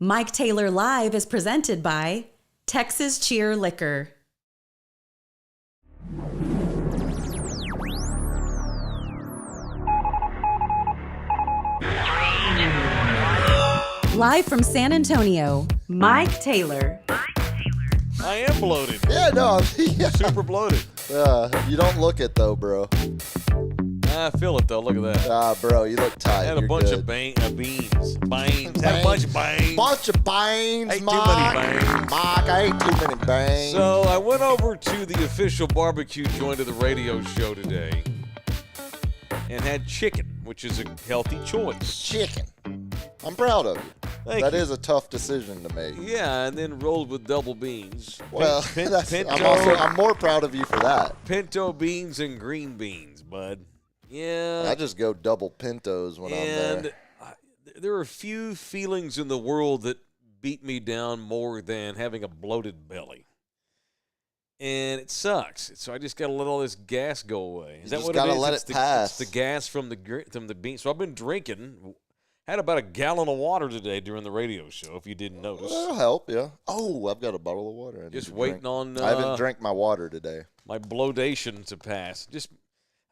Mike Taylor Live is presented by Texas Cheer Liquor. Live from San Antonio, Mike Taylor. I am bloated. Yeah, no. Yeah. Super bloated. You don't look it, though, bro. I feel it, though. Look at that. Bro, you look tight. I had a You're bunch good. of beans. Had a bunch of beans. Bunch of bangs, Ate too Mike. many bangs. Mike, I ate too many bangs. So I went over to the official barbecue joint of the radio show today and had chicken, which is a healthy choice. Chicken. I'm proud of you. Thank you. That is a tough decision to make. Yeah, and then rolled with double beans. Well, Pinto, I'm more proud of you for that. pinto beans and green beans, bud. Yeah. I just go double pintos when I'm And there. there are a few feelings in the world that beat me down more than having a bloated belly. And it sucks. So I just got to let all this gas go away. Is You that just what gotta it is? let It's it the, pass. It's the gas from the beans. So I've been drinking. Had about a gallon of water today during the radio show, if you didn't notice. That'll help, yeah. Oh, I've got a bottle of water. I need Just to waiting drink. on I haven't drank my water today. my bloatation to pass.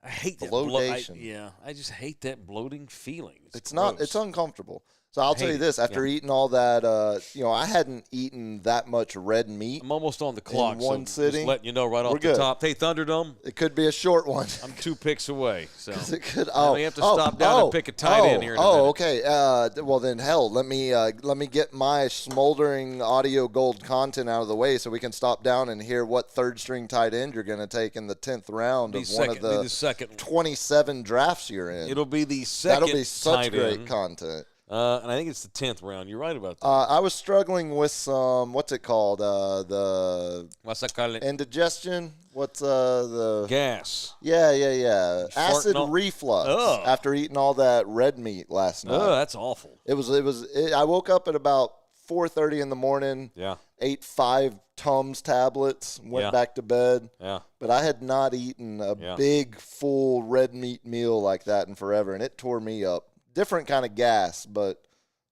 I hate that Bloatation. I just hate that bloating feeling. It's not. gross. It's uncomfortable. So I'll tell hate you this: it, after eating all that, I hadn't eaten that much red meat. I'm almost on the clock. one so sitting. Just letting you know right off We're the good. top. Hey, Thunderdome, It could be a short one. I'm 2 picks away. So It could. I may have to stop down and pick a tight end here in a minute. Okay. Well, then, hell, let me get my smoldering audio gold content out of the way, so we can stop down and hear what third string tight end you're going to take in the 10th round of one of the second. 27 drafts you're in. It'll be the second. That'll be such tight great end. content. And I think it's the 10th round. You're right about that. I was struggling with some, what's it called? The What's that called? indigestion. What's the Gas. Yeah. Acid on- reflux Ugh. after eating all that red meat last night. Oh, that's awful. I woke up at about 4:30 in the morning. Yeah. Ate 5 Tums tablets. Went Yeah. back to bed. Yeah. But I had not eaten a Yeah. big full red meat meal like that in forever, and it tore me up. Different kind of gas, but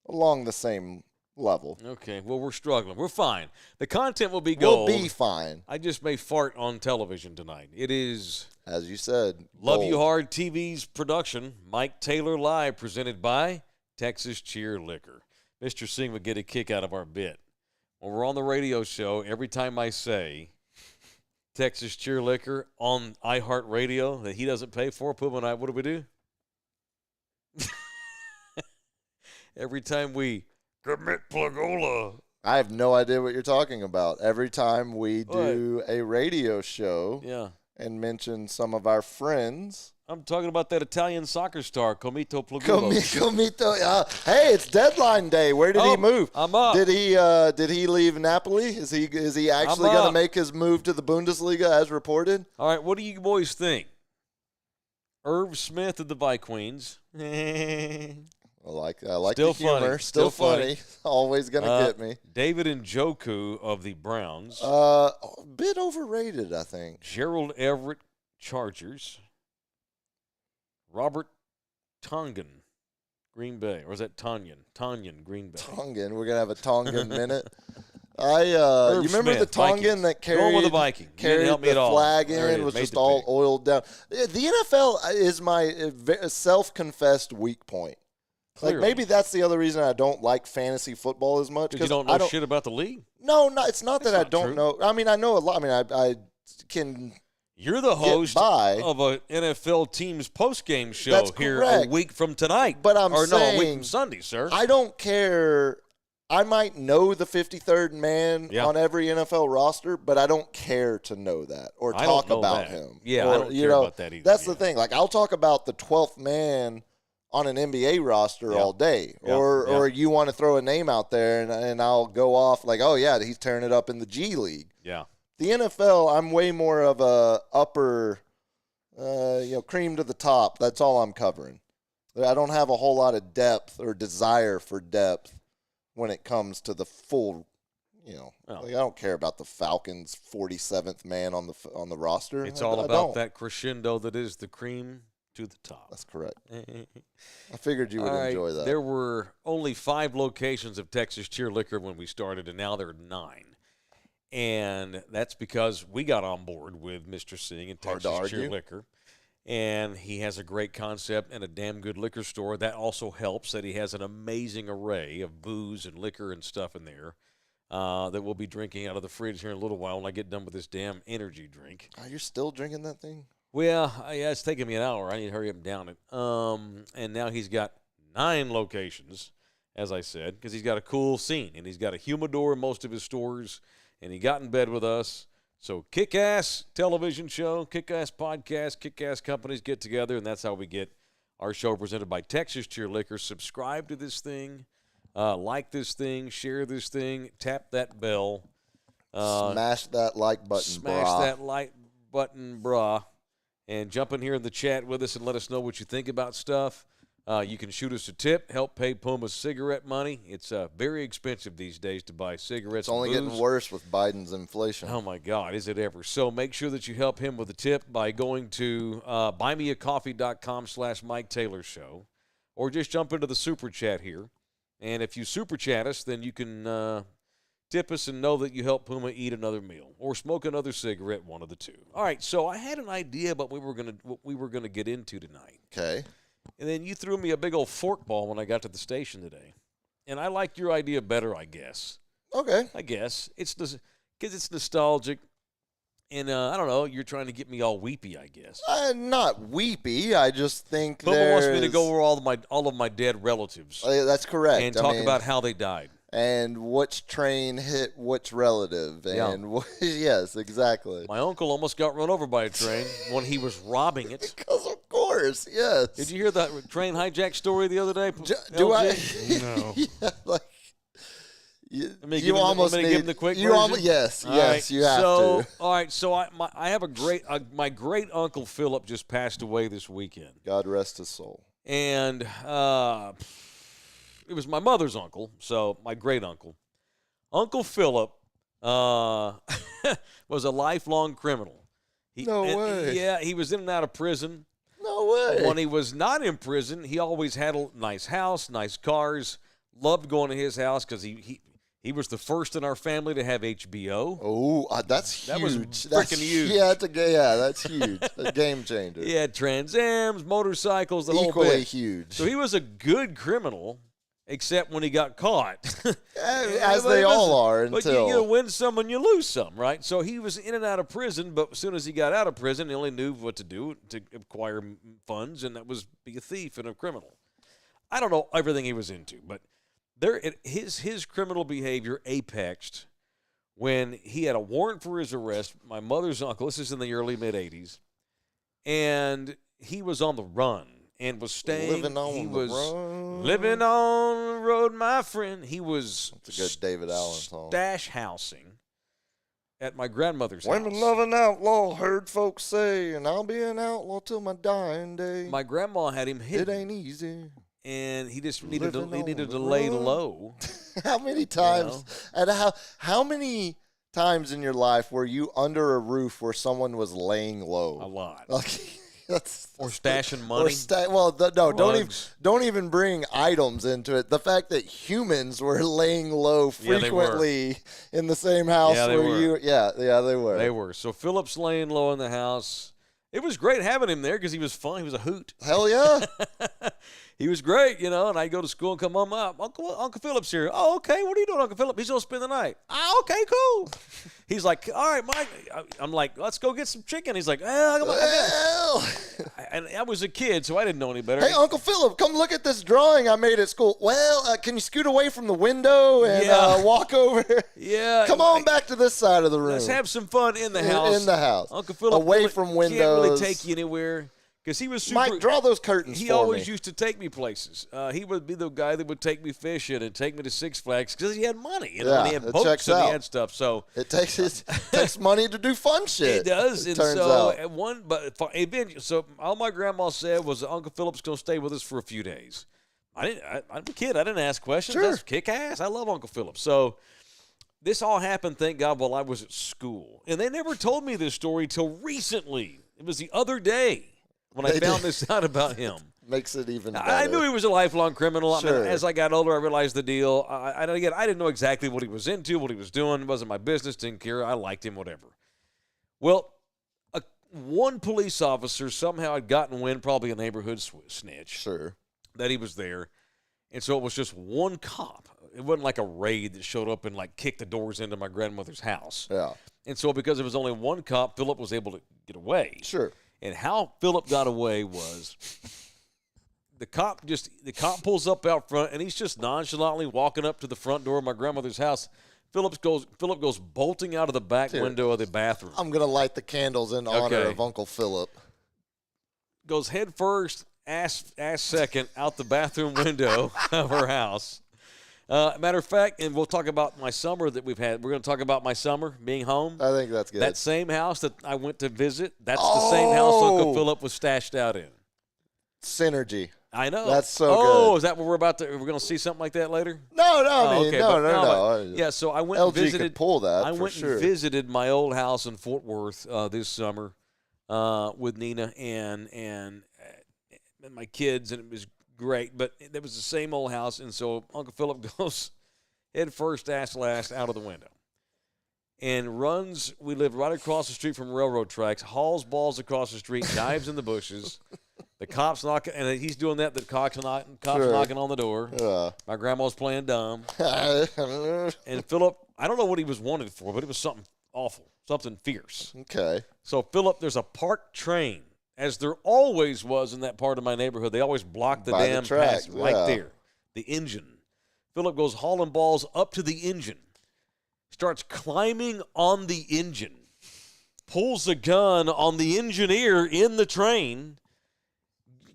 along the same level. Okay. Well, we're struggling. We're fine. The content will be gold. We'll be fine, I just may fart on television tonight. It is as you said. Love gold. You Hard TV's production, Mike Taylor Live, presented by Texas Cheer Liquor. Mr. Singh would get a kick out of our bit. When we're on the radio show, every time I say Texas Cheer Liquor on iHeartRadio that he doesn't pay for, what do we do? Every time we commit Plagola. I have no idea what you're talking about. Every time we do a radio show Yeah. and mention some of our friends. I'm talking about that Italian soccer star, Comito Plagulo. Comito. Hey, it's deadline day. Where did he move? I'm up. Did he leave Napoli? Is he actually going to make his move to the Bundesliga as reported? All right, what do you boys think? Irv Smith of the Vikings. I like Still the humor. funny. Still funny. Always going to get me. David Njoku of the Browns. A bit overrated, I think. Gerald Everett, Chargers. Robert Tongan, Green Bay. Or is that Tanyan? Tanyan, Green Bay. Tongan. We're going to have a Tongan minute. You remember Smith, the Tongan Vikings. that Going with the Viking. You didn't help me the at all. flag There it in, is. was Made just the all pick. oiled down. The NFL is my self-confessed weak point. Clearly. Like maybe that's the other reason I don't like fantasy football as much. Because you don't know shit about the league? No, it's not that I not don't true. know. I mean, I know a lot. I mean, I can. You're the host by. of an NFL team's postgame show That's here correct. a week from tonight. But I'm a week saying from Sunday, sir. I don't care. I might know the 53rd man Yeah. on every NFL roster, but I don't care to know that or I don't talk know about that. him. Yeah, or, I don't care about that either. That's Yeah. the thing. Like I'll talk about the 12th man on an NBA roster Yeah. all day, Yeah. or you want to throw a name out there and I'll go off like, oh yeah, he's tearing it up in the G League. Yeah. The NFL, I'm way more of a upper, cream to the top. That's all I'm covering. I don't have a whole lot of depth or desire for depth when it comes to the full. Like I don't care about the Falcons' 47th man on the roster. It's I all don't. about that crescendo that is the cream to the top. That's correct. I figured you would enjoy that. There were only 5 locations of Texas Cheer Liquor when we started, and now there are 9. And that's because we got on board with Mr. Singh and Texas Cheer Liquor. And he has a great concept and a damn good liquor store. That also helps that he has an amazing array of booze and liquor and stuff in there that we'll be drinking out of the fridge here in a little while when I get done with this damn energy drink. You're still drinking that thing? Well, yeah, it's taking me an hour. I need to hurry up and down it. And now he's got 9 locations, as I said, because he's got a cool scene. And he's got a humidor in most of his stores. And he got in bed with us. So kick-ass television show, kick-ass podcast, kick-ass companies get together, and that's how we get our show presented by Texas Cheer Liquor. Subscribe to this thing, like this thing, share this thing, tap that bell. Smash that like button, Smash that like button, brah. And jump in here in the chat with us and let us know what you think about stuff. You can shoot us a tip, help pay Puma's cigarette money. It's very expensive these days to buy cigarettes. It's only getting worse with Biden's inflation. Oh, my God, is it ever. So make sure that you help him with a tip by going to buymeacoffee.com/Mike Taylor Show, or just jump into the super chat here. And if you super chat us, then you can tip us and know that you help Puma eat another meal or smoke another cigarette, one of the two. All right, so I had an idea about what we were gonna get into tonight. Okay. And then you threw me a big old fork ball when I got to the station today. And I liked your idea better, I guess. Okay. I guess. It's because it's nostalgic. And I don't know, you're trying to get me all weepy, I guess. Not weepy. I just think Puma wants me to go over all of my dead relatives. That's correct. And talk about how they died. And which train hit which relative. And yes, exactly. My uncle almost got run over by a train when he was robbing it. Because of course, yes. Did you hear that train hijack story the other day? Do I? No. Yeah, like, you almost need to give him the quick version? Yes, right, you have to. All right, so I have my great uncle Philip just passed away this weekend. God rest his soul. And it was my mother's uncle, so my great uncle. Uncle Philip was a lifelong criminal. No way. Yeah, he was in and out of prison. No way. When he was not in prison, he always had a nice house, nice cars, loved going to his house because he was the first in our family to have HBO. Oh, that's huge. That was freaking huge. Yeah, that's huge. A game changer. He had Trans Ams, motorcycles, the whole bit. Equally huge. So he was a good criminal, except when he got caught. As they all are until. But you win some and you lose some, right? So he was in and out of prison, but as soon as he got out of prison, he only knew what to do to acquire funds, and that was be a thief and a criminal. I don't know everything he was into, but his criminal behavior apexed when he had a warrant for his arrest. My mother's uncle, this is in the early mid-'80s, and he was on the run. And was staying. Living on the road. Living on the road, my friend. He was That's a good David Allen song. Stash housing at my grandmother's when house. When an outlaw, heard folks say, and I'll be an outlaw till my dying day. My grandma had him hidden. It ain't easy. And he just needed to lay low. How many times? And how many times in your life were you under a roof where someone was laying low? A lot. Or stashing money. Don't even bring items into it. The fact that humans were laying low frequently in the same house they were. They were. So Philip's laying low in the house. It was great having him there because he was fun. He was a hoot. Hell yeah. He was great, and I'd go to school and come home up. Uncle Philip's here. Oh, okay. What are you doing, Uncle Philip? He's going to spend the night. Oh, okay, cool. He's like, all right, Mike. I'm like, let's go get some chicken. He's like, and I was a kid, so I didn't know any better. Hey, Uncle Philip, come look at this drawing I made at school. Well, can you scoot away from the window and walk over? Yeah. Come on back to this side of the room. Let's have some fun in the house. In the house. Uncle Philip away from windows. Can't really take you anywhere. Because he was super. Mike, draw those curtains for me. He always used to take me places. He would be the guy that would take me fishing and take me to Six Flags because he had money. And he had boats and he had stuff. So it takes money to do fun shit. It does. It turns out. So all my grandma said was that Uncle Philip's going to stay with us for a few days. I'm a kid. I didn't ask questions. Sure. That's kick ass. I love Uncle Philip. So this all happened, thank God, while I was at school. And they never told me this story till recently. It was the other day. when I found this out about him. Makes it even better. I knew he was a lifelong criminal. Sure. I mean, as I got older, I realized the deal. I didn't know exactly what he was into, what he was doing. It wasn't my business. Didn't care. I liked him, whatever. Well, one police officer somehow had gotten wind, probably a neighborhood snitch, Sure. that he was there. And so it was just one cop. It wasn't like a raid that showed up and, like, kicked the doors into my grandmother's house. Yeah. And so because it was only one cop, Philip was able to get away. Sure. And how Philip got away was the cop pulls up out front, and he's just nonchalantly walking up to the front door of my grandmother's house. Philip goes bolting out of the back window of the bathroom. I'm going to light the candles in honor of Uncle Philip. Goes head first, ass second, out the bathroom window of her house. Matter of fact, and we'll talk about my summer that we've had. We're going to talk about my summer being home. I think that's good. That same house that I went to visit, that's the same house Uncle Philip was stashed out in. Synergy. I know. That's so good. Oh, is that what we're going to see something like that later? No, No. Yeah, so I went LG and visited. could pull that. I went and visited my old house in Fort Worth this summer with Nina and my kids, and it was great. But it was the same old house, and so Uncle Philip goes head first, ass last, out of the window, and runs. We live right across the street from railroad tracks. Hauls balls across the street, dives in the bushes. The cops knocking, and he's doing that. The cops knocking on the door. My grandma's playing dumb. And Philip, I don't know what he was wanted for, but it was something awful, something fierce. Okay. So, Philip, there's a parked train, as there always was in that part of my neighborhood. They always blocked the damn path right there, the engine. Philip goes hauling balls up to the engine, starts climbing on the engine, pulls a gun on the engineer in the train,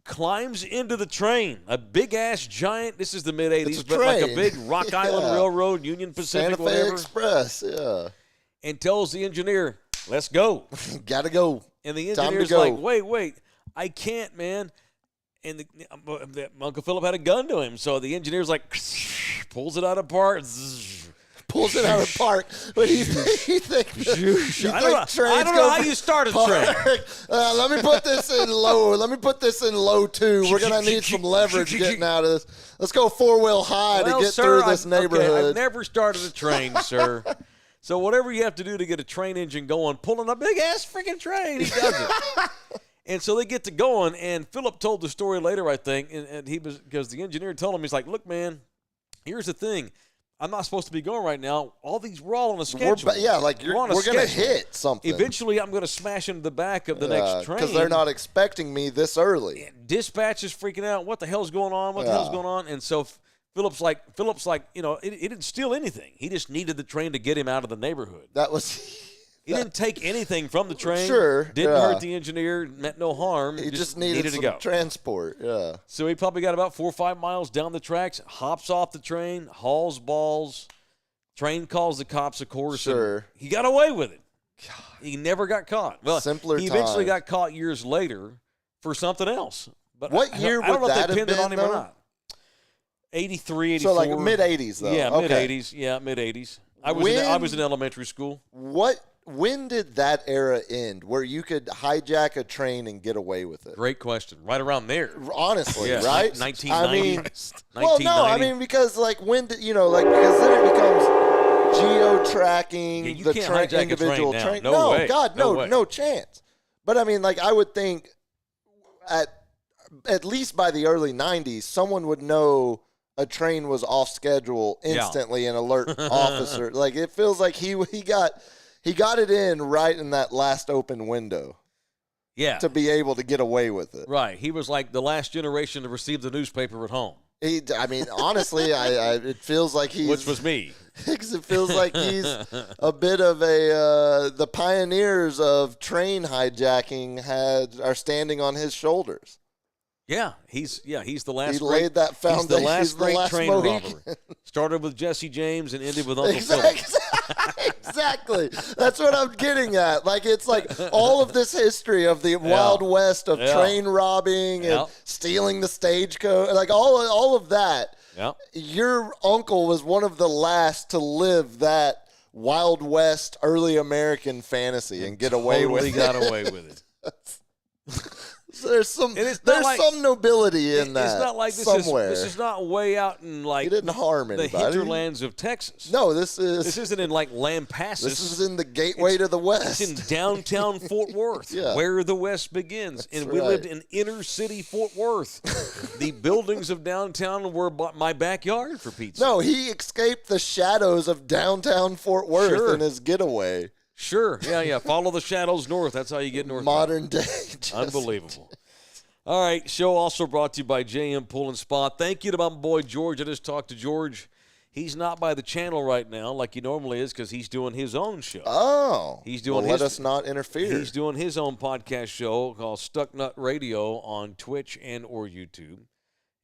climbs into the train, a big-ass giant, this is the mid-'80s, but like a big Rock Island Railroad, Union Pacific, Santa Fe Express, and tells the engineer, let's go. Gotta go. And the engineer's like, wait, I can't, man. And Uncle Philip had a gun to him, so the engineer's like, pulls it out of park, pulls it out of park. But he thinks I don't know how you start a train. Let me put this in low. Let me put this in low 2. We're gonna need some leverage getting out of this. Let's go 4-wheel high to get through this neighborhood. Okay, I've never started a train, sir. So whatever you have to do to get a train engine going, pulling a big ass freaking train, he does it. And so they get to going, and Philip told the story later, I think, and he was, because the engineer told him, he's like, look, man, here's the thing. I'm not supposed to be going right now. We're all on a schedule. We're going to hit something. Eventually, I'm going to smash into the back of the next train. Because they're not expecting me this early. And dispatch is freaking out. What the hell's going on? What the hell's going on? And so Philip's like, he didn't steal anything. He just needed the train to get him out of the neighborhood. He didn't take anything from the train. Sure. Didn't hurt the engineer. Meant no harm. He just needed some to go. transport. Yeah. So he probably got about 4 or 5 miles down the tracks, hops off the train, hauls balls. Train calls the cops, of course. Sure. He got away with it. God. He never got caught. Well, he eventually got caught years later for something else. But what year would that have been? I don't know if they pinned it on him or not. 83, 84. So like mid-'80s, though. Yeah, mid-'80s. Yeah, mid-'80s. I was in elementary school. When did that era end where you could hijack a train and get away with it? Great question. Right around there. Honestly, yeah, right? 1990. I mean, well, no, I mean, because like when did, because then it becomes geo-tracking the individual train. No way. God, no chance. But I mean, like I would think at least by the early 90s, someone would know a train was off schedule instantly and alert officer. Like it feels like he got it in right in that last open window. Yeah. To be able to get away with it. Right. He was like the last generation to receive the newspaper at home. Honestly, it feels like he's... Which was me. It feels like he's a bit of the pioneers of train hijacking are standing on his shoulders. Yeah, he's the last. He laid that foundation. He's the last great train robber. Started with Jesse James and ended with Uncle Philip. Exactly. That's what I'm getting at. Like it's like all of this history of the Wild West of train robbing and stealing the stagecoach, like all of that. Yeah. Your uncle was one of the last to live that Wild West early American fantasy and get away with it. Got away with it. there's some like, some nobility in that. It's not like this is not way out in like he didn't harm the anybody. hinterlands of Texas. No, this isn't in like Lampasas. This is in the gateway to the West. It's in downtown Fort Worth, where the West begins. That's and we lived in inner city Fort Worth. The buildings of downtown were my backyard, for Pete's sake. No, he escaped the shadows of downtown Fort Worth in his getaway. Sure. Yeah. Follow the shadows north. That's how you get north. Modern day. Unbelievable. All right. Show also brought to you by JM Pool and Spa. Thank you to my boy George. I just talked to George. He's not by the channel right now like he normally is because he's doing his own show. Oh. He's doing let us not interfere. He's doing his own podcast show called Stuck Nut Radio on Twitch and or YouTube.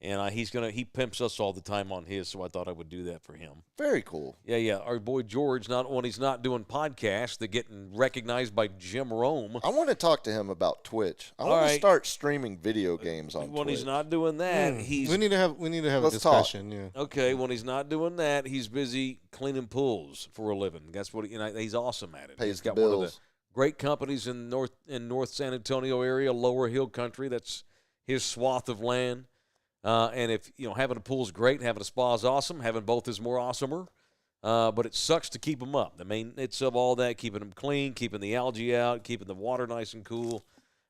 And he pimps us all the time on his, so I thought I would do that for him. Very cool. Yeah. Our boy George, when he's not doing podcasts, they're getting recognized by Jim Rome. I want to talk to him about Twitch. I want to start streaming video games on Twitch. When he's not doing that, we need to have a discussion. Yeah. Okay, when he's not doing that, he's busy cleaning pools for a living. That's what he's awesome at it. Pays he's got the bills. one of the great companies in North San Antonio area, Lower Hill Country. That's his swath of land. And if having a pool is great, having a spa is awesome, having both is more awesomer. But it sucks to keep them up. The maintenance of all that, keeping them clean, keeping the algae out, keeping the water nice and cool.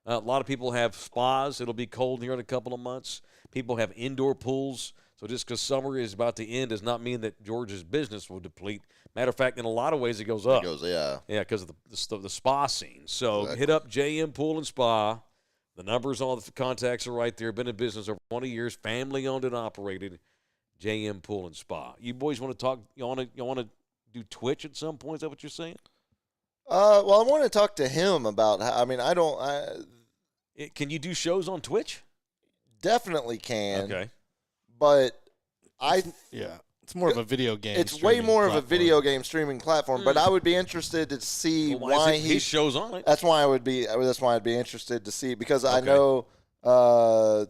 A lot of people have spas. It'll be cold here in a couple of months. People have indoor pools. So just because summer is about to end does not mean that George's business will deplete. Matter of fact, in a lot of ways, it goes up. Yeah, because of the spa scene. So hit up JM Pool and Spa. The numbers, all the contacts are right there. Been in business over 20 years, family owned and operated. JM Pool and Spa. You boys want to talk? You want to do Twitch at some point? Is that what you're saying? Well, I want to talk to him about. Can you do shows on Twitch? Definitely can. Okay, but it's more of a video game. It's way more of a video game streaming platform. But I would be interested to see why his show's on it. That's why I'd be interested to see because I know, a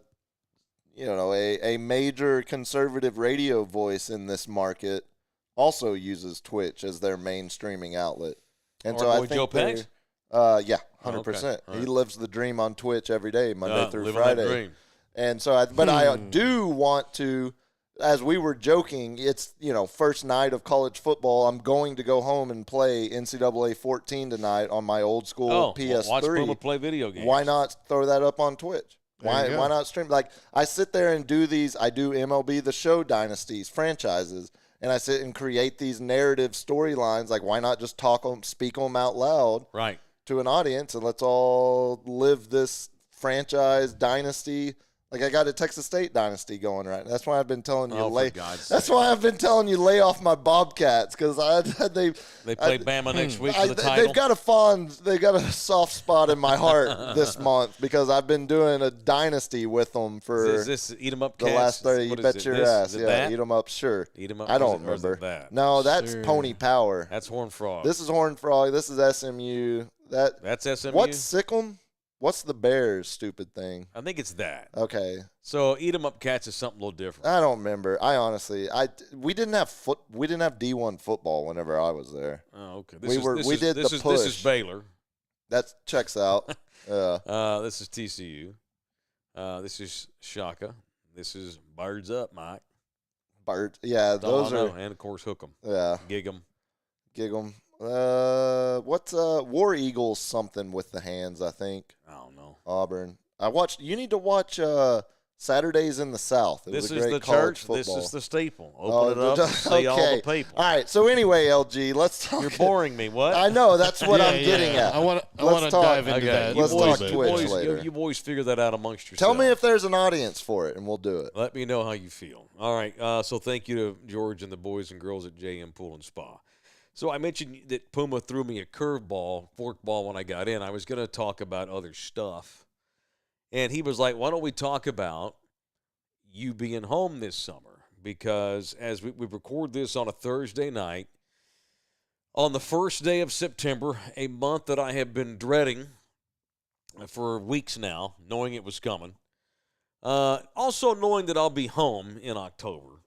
major conservative radio voice in this market also uses Twitch as their main streaming outlet. And so I think Joe Pags? 100%. Okay. He lives the dream on Twitch every day, Monday through Friday. Friday. That dream. And so, I do want to, as we were joking, it's first night of college football. I'm going to go home and play NCAA 14 tonight on my old school PS3. Watch Puma play video games. Why not throw that up on Twitch? Why not stream? Like I sit there and do these. I do MLB The Show dynasties franchises, and I sit and create these narrative storylines. Like why not just speak them out loud, right, to an audience, and let's all live this franchise dynasty. Like I got a Texas State dynasty going right now. That's why I've been telling you why I've been telling you lay off my Bobcats because they play Bama next week for the title. They've got a soft spot in my heart this month because I've been doing a dynasty with them for is this eat 'em up the cats? last 30. You bet your ass, that? Eat 'em up, sure. Eat 'em up. I don't remember. That? No, that's Pony Power. That's Horned Frog. This is Horned Frog. This is SMU. That's SMU. What's Sick'em? What's the Bears stupid thing? I think it's that. Okay. So eat 'em up cats is something a little different. I don't remember. We didn't have D1 football whenever I was there. Oh, okay. This is Baylor. That checks out. This is TCU. This is Shaka. This is Birds Up, Mike. Birds. Yeah, those are. And of course Hook 'em. Yeah. Gig 'em. What's War Eagles something with the hands, I think. I don't know. Auburn. You need to watch Saturdays in the South. This is the church. Football. This is the staple. Open it up and see all the people. All right. So anyway, LG, let's talk. You're boring me. What? I know. That's what I'm getting at. I want to dive into that. Let's talk Twitch later. You boys figure that out amongst yourselves. Tell me if there's an audience for it, and we'll do it. Let me know how you feel. All right. So thank you to George and the boys and girls at JM Pool and Spa. So I mentioned that Puma threw me a forkball when I got in. I was going to talk about other stuff. And he was like, why don't we talk about you being home this summer? Because as we record this on a Thursday night, on the first day of September, a month that I have been dreading for weeks now, knowing it was coming. Also knowing that I'll be home in October.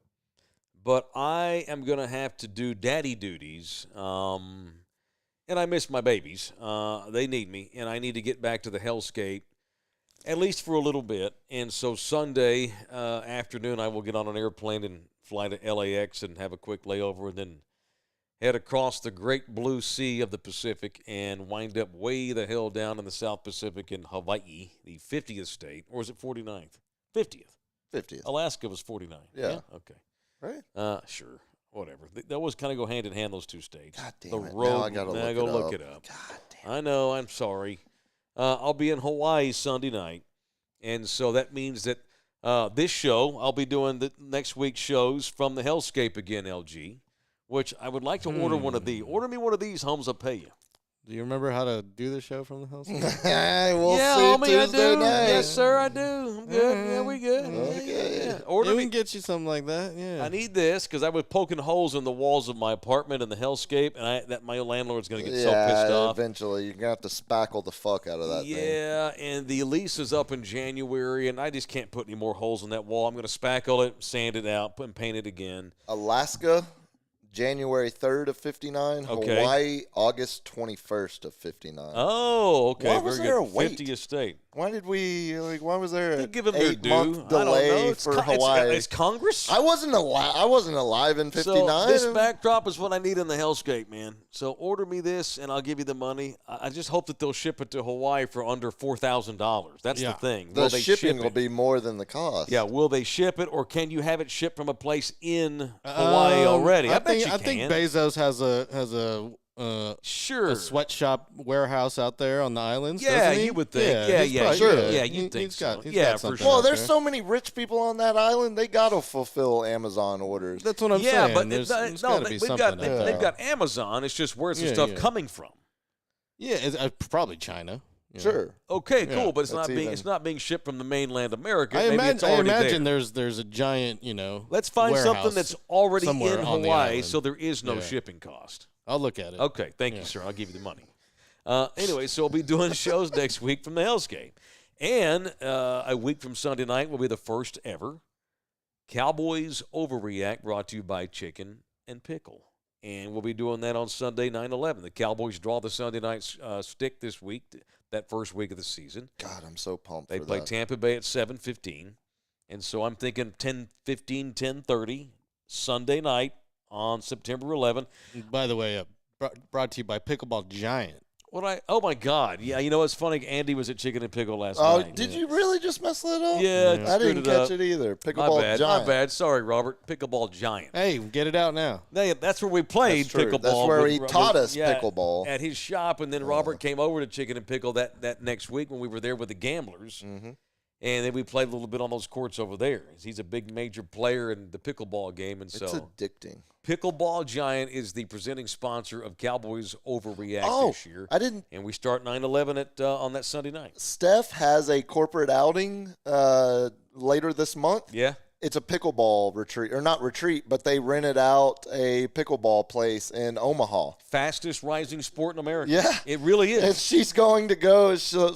But I am going to have to do daddy duties, and I miss my babies. They need me, and I need to get back to the hellscape at least for a little bit. And so Sunday afternoon, I will get on an airplane and fly to LAX and have a quick layover, and then head across the great blue sea of the Pacific and wind up way the hell down in the South Pacific in Hawaii, the 50th state. Or is it 49th? 50th. 50th. Alaska was 49. Yeah. Okay. Right? Sure. Whatever. They always kind of go hand in hand, those two states. God damn the it. road, Now I got to look it up. God damn I know. I'm sorry. I'll be in Hawaii Sunday night. And so that means that this show, I'll be doing the next week's shows from the Hellscape again, LG, which I would like to order one of these. Order me one of these, Holmes, I'll pay you. Do you remember how to do the show from the house? we'll yeah, see homie, I Tuesday do. night. Yes, sir, I do. I'm good. Yeah, we good. Okay. Yeah. Order We me. can get you something like that. Yeah. I need this because I was poking holes in the walls of my apartment in the Hellscape, and that my landlord's going to get so pissed off. Eventually. You're going to have to spackle the fuck out of that thing. Yeah, and the lease is up in January, and I just can't put any more holes in that wall. I'm going to spackle it, sand it out, and paint it again. Alaska, January 3rd of 59. Okay. Hawaii, August 21st of 59. Oh, okay. Why was very there good. a wait? 50th state. Why was there They an give them their due. 8-month I don't know. delay It's for Hawaii? It's Congress. I wasn't alive in 59. So this backdrop is what I need in the Hellscape, man. So order me this, and I'll give you the money. I just hope that they'll ship it to Hawaii for under $4,000. That's the thing. The shipping will be more than the cost. Yeah, will they ship it, or can you have it shipped from a place in Hawaii already? I bet you can. I think Bezos has a sure a sweatshop warehouse out there on the islands. Yeah, doesn't he? you would think. sure. Yeah, you'd think he's so. got Yeah, something for sure. Well, out there's there. so many rich people on that island. They got to fulfill Amazon orders. That's what I'm yeah, saying. but There's no, gotta be we've something got out there. they've got Amazon. It's just where's the Yeah, stuff yeah. coming from? Yeah, it's, probably China. you know. Sure. Okay, Yeah, cool, but it's that's not being shipped from the mainland America. I Maybe it's imagine, already there. there's a giant, Let's find something warehouse that's already in somewhere on the Hawaii, island. so there is no Yeah. shipping cost. I'll look at it. Okay, thank you, sir. I'll give you the money. Anyway, so we'll be doing shows next week from the Hellscape. And a week from Sunday night will be the first ever Cowboys Overreact, brought to you by Chicken and Pickle. And we'll be doing that on Sunday, 9/11. The Cowboys draw the Sunday night stick this week, that first week of the season. God, I'm so pumped They for play that. Tampa Bay at 7:15. And so I'm thinking 10:15, 10:30, Sunday night on September 11th. By the way, brought to you by Pickleball Giant. Oh my God. Yeah, you know what's funny? Andy was at Chicken and Pickle last Oh, night. did you really just mess that up? Yeah, I didn't screwed it catch up. it either. My Pickleball bad. Giant. My bad. Sorry, Robert. Pickleball Giant. Hey, get it out now. That's where we played That's true. pickleball. That's where with- he taught us yeah, pickleball. at his shop, and then Robert came over to Chicken and Pickle that next week when we were there with the Gamblers, and then we played a little bit on those courts over there. He's a big major player in the pickleball game, and It's so addicting. Pickleball Giant is the presenting sponsor of Cowboys Overreact this year. I didn't. And we start 9/11 on that Sunday night. Steph has a corporate outing later this month. Yeah. It's a pickleball retreat, or not retreat, but they rented out a pickleball place in Omaha. Fastest rising sport in America. Yeah. It really is. And she's going to go. So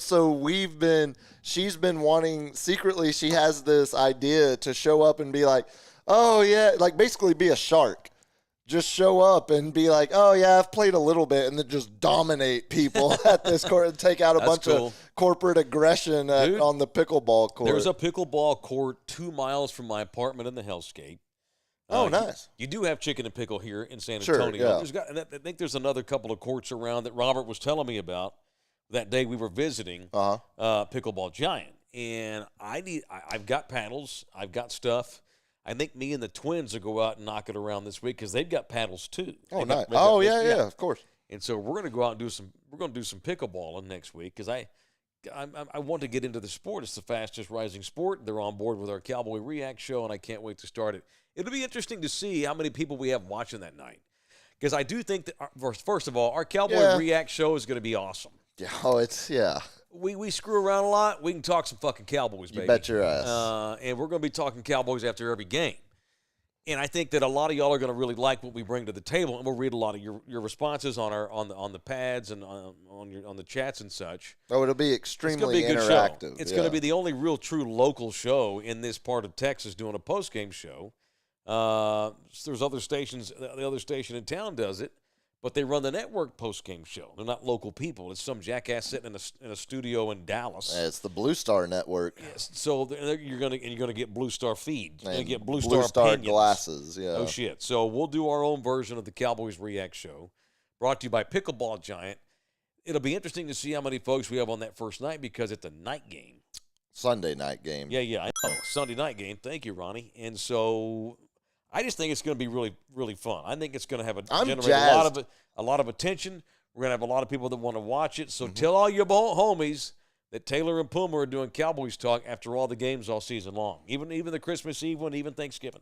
she's been wanting, secretly, she has this idea to show up and be like, oh, yeah, like basically be a shark. Just show up and be like, oh, yeah, I've played a little bit, and then just dominate people at this court and take out a bunch cool. of corporate aggression Dude, on the pickleball court. There's a pickleball court 2 miles from my apartment in the Hellscape. Oh, nice. You do have Chicken and Pickle here in San Sure, Antonio. yeah. And I think there's another couple of courts around that Robert was telling me about that day we were visiting Pickleball Giant. And I've got paddles. I've got stuff. I think me and the twins will go out and knock it around this week because they've got paddles too. Oh, They've nice. got- Yeah, of course. And so we're going to go out and do some pickleballing next week because I want to get into the sport. It's the fastest rising sport. They're on board with our Cowboy React show, and I can't wait to start it. It'll be interesting to see how many people we have watching that night because I do think that, first of all, our Cowboy React show is going to be awesome. Yeah, We screw around a lot. We can talk some fucking Cowboys, baby. You bet your ass. And we're going to be talking Cowboys after every game. And I think that a lot of y'all are going to really like what we bring to the table, and we'll read a lot of your responses on the pads and on the chats and such. Oh, it'll be It's going extremely to be a good interactive. show. It's going to be the only real true local show in this part of Texas doing a post game show. There's other stations. The other station in town does it, but they run the network post-game show. They're not local people. It's some jackass sitting in a studio in Dallas. It's the Blue Star Network. Yes. So you're gonna get Blue Star feed. You're gonna get Blue Blue Star opinions. glasses. Yeah. Oh shit. So we'll do our own version of the Cowboys React show, brought to you by Pickleball Giant. It'll be interesting to see how many folks we have on that first night because it's a night game. Sunday night game. Yeah, I know. Sunday night game. Thank you, Ronnie. And so I just think it's going to be really, really fun. I think it's going to have generate a lot of attention. We're going to have a lot of people that want to watch it. So tell all your homies that Taylor and Puma are doing Cowboys talk after all the games all season long, even the Christmas Eve one, even Thanksgiving.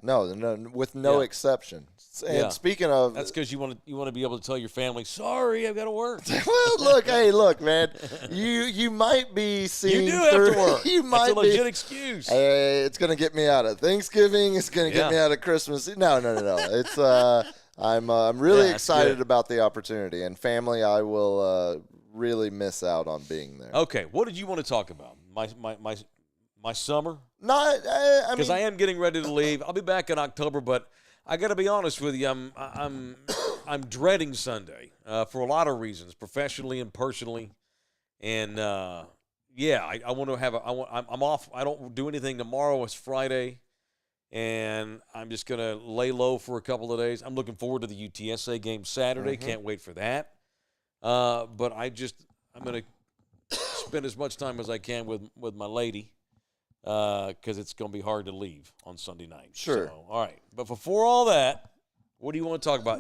No, with no exception. And speaking of, that's because you want to be able to tell your family, sorry, I've got to work. Well, look, man, you might be seeing. You do have to work. You might That's a legit excuse. It's going to get me out of Thanksgiving. It's going to get me out of Christmas. No. It's I'm really excited about the opportunity, and family, I will really miss out on being there. Okay, what did you want to talk about? My summer? Because I am getting ready to leave. I'll be back in October, but I got to be honest with you. I'm dreading Sunday for a lot of reasons, professionally and personally. And I want to have I'm off. I don't do anything tomorrow. It's Friday, and I'm just gonna lay low for a couple of days. I'm looking forward to the UTSA game Saturday. Can't wait for that. But I'm going to spend as much time as I can with my lady because it's going to be hard to leave on Sunday night. Sure. So, all right. But before all that, what do you want to talk about?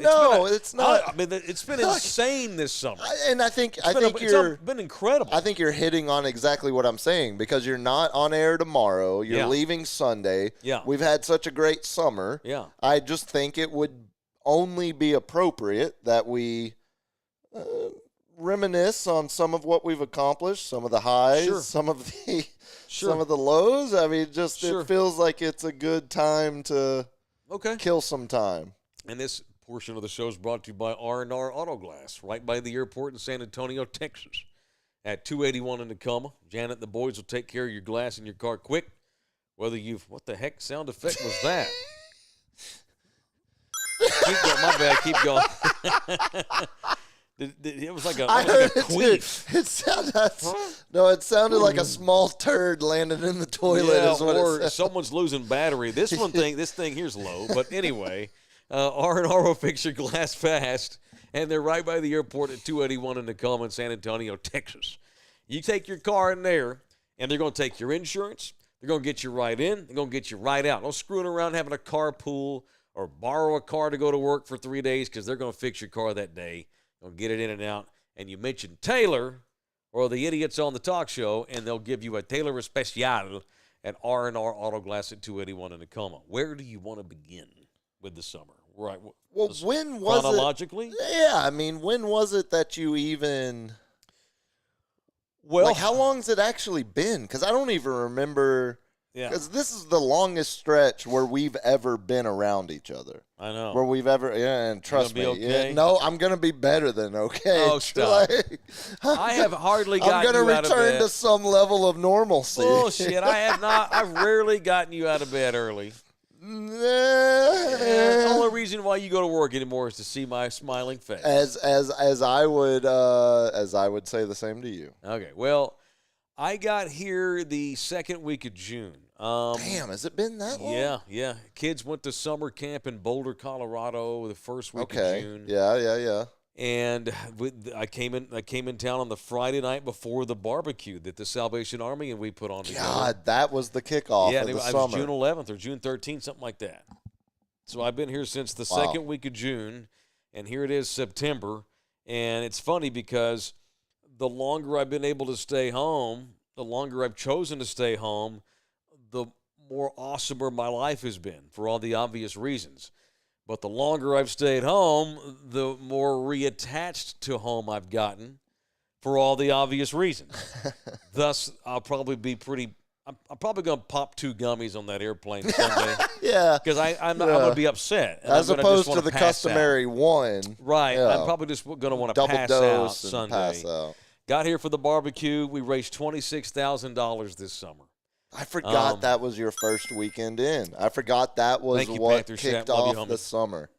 It's not. I mean, it's been insane this summer. And I think it's been incredible. I think you're hitting on exactly what I'm saying because you're not on air tomorrow. You're leaving Sunday. Yeah. We've had such a great summer. Yeah. I just think it would only be appropriate that we reminisce on some of what we've accomplished, some of the highs, some of the lows. I mean, it feels like it's a good time to kill some time. And this portion of the show is brought to you by R&R Auto Glass, right by the airport in San Antonio, Texas, at 281 in Tacoma. Janet and the boys will take care of your glass in your car quick. What the heck sound effect was that? Keep going. My bad. Keep going. It was like a queef. It sounded like a small turd landed in the toilet. Or someone's losing battery. This thing here's low. But anyway, R&R will fix your glass fast, and they're right by the airport at 281 in Tacoma in San Antonio, Texas. You take your car in there, and they're going to take your insurance. They're going to get you right in. They're going to get you right out. No screwing around having a carpool or borrow a car to go to work for 3 days because they're going to fix your car that day. They'll get it in and out. And you mention Taylor or the idiots on the talk show, and they'll give you a Taylor Especial at R&R Auto Glass at 281 in Tacoma. Where do you want to begin with the summer? Right. Well, when was chronologically? it? Yeah, I mean, when was it that you even... Well, how long's it actually been? Because I don't even remember... Yeah. Because this is the longest stretch where we've ever been around each other. I know. Where we've ever, and trust me. Okay? No, I'm going to be better than okay. Oh, stop. I have hardly gotten you out of bed. I'm going to return to some level of normalcy. Bullshit. I have not. I've rarely gotten you out of bed early. The only reason why you go to work anymore is to see my smiling face. As I would say the same to you. Okay. Well, I got here the second week of June. Damn, has it been that long? Yeah. Kids went to summer camp in Boulder, Colorado the first week of June. Yeah. And I came in town on the Friday night before the barbecue that the Salvation Army and we put on together. God, that was the kickoff of the summer. It was June 11th or June 13th, something like that. So I've been here since the second week of June, and here it is September. And it's funny because the longer I've been able to stay home, the longer I've chosen to stay home, the more awesomer my life has been for all the obvious reasons. But the longer I've stayed home, the more reattached to home I've gotten for all the obvious reasons. Thus, I'm probably going to pop 2 gummies on that airplane Sunday. Yeah. Because I'm going to be upset. As opposed to the customary one. Right. Yeah. I'm probably just going to want to pass out Sunday. Pass out. Got here for the barbecue. We raised $26,000 this summer. I forgot that was your first weekend in. I forgot that was what kicked off the summer.